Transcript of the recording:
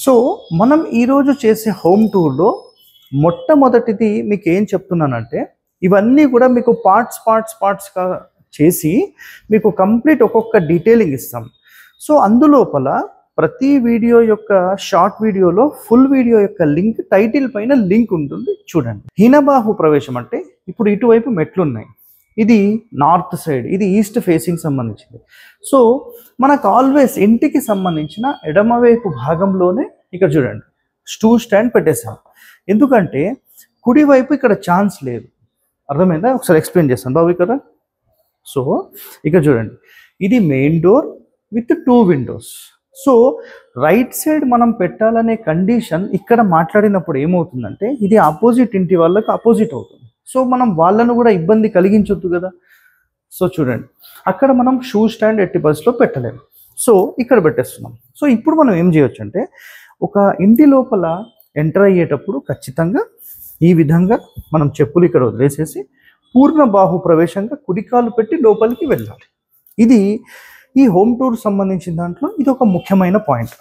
So మనం ఈరోజు చేసే హోమ్ టూర్లో మొట్టమొదటిది మీకు ఏం చెప్తున్నానంటే, ఇవన్నీ కూడా మీకు పార్ట్స్గా చేసి మీకు కంప్లీట్ ఒక్కొక్క డీటెయిలింగ్ ఇస్తాం. సో అందులోపల ప్రతి వీడియో యొక్క షార్ట్ వీడియోలో ఫుల్ వీడియో యొక్క లింక్ టైటిల్ పైన లింక్ ఉంటుంది, చూడండి. హీనబాహు ప్రవేశం అంటే ఇప్పుడు ఇటువైపు మెట్లున్నాయి, ఇది నార్త్ సైడ్, ఇది ఈస్ట్ ఫేసింగ్ సంబంధించింది. సో మనకు ఆల్వేస్ ఇంటికి సంబంధించిన ఎడమవైపు భాగంలోనే ఇక్కడ చూడండి స్టూ స్టాండ్ పెట్టేసాం. ఎందుకంటే కుడివైపు ఇక్కడ ఛాన్స్ లేదు. అర్థమైందా? ఒకసారి ఎక్స్ప్లెయిన్ చేస్తాను బాబు ఇక్కడ. సో ఇక్కడ చూడండి, ఇది main door with 2 Windows. So right side మనం పెట్టాలనే కండిషన్ ఇక్కడ మాట్లాడినప్పుడు ఏమవుతుందంటే, ఇది ఆపోజిట్ ఇంటి వాళ్ళకి ఆపోజిట్ అవుతుంది. సో మనం వాళ్ళను కూడా ఇబ్బంది కలిగించొద్దు కదా. సో చూడండి, అక్కడ మనం షూ స్టాండ్ ఎట్టి బస్లో పెట్టలేము, సో ఇక్కడ పెట్టేస్తున్నాం. సో ఇప్పుడు మనం ఏం చేయొచ్చు అంటే, ఒక ఇంటి లోపల ఎంటర్ అయ్యేటప్పుడు ఖచ్చితంగా ఈ విధంగా మనం చెప్పులు ఇక్కడ వదిలేసేసి పూర్ణ బాహు ప్రవేశంగా కుడికాలు పెట్టి లోపలికి వెళ్ళాలి. ఇది ఈ హోమ్ టూర్ సంబంధించిన దాంట్లో ఇది ఒక ముఖ్యమైన పాయింట్.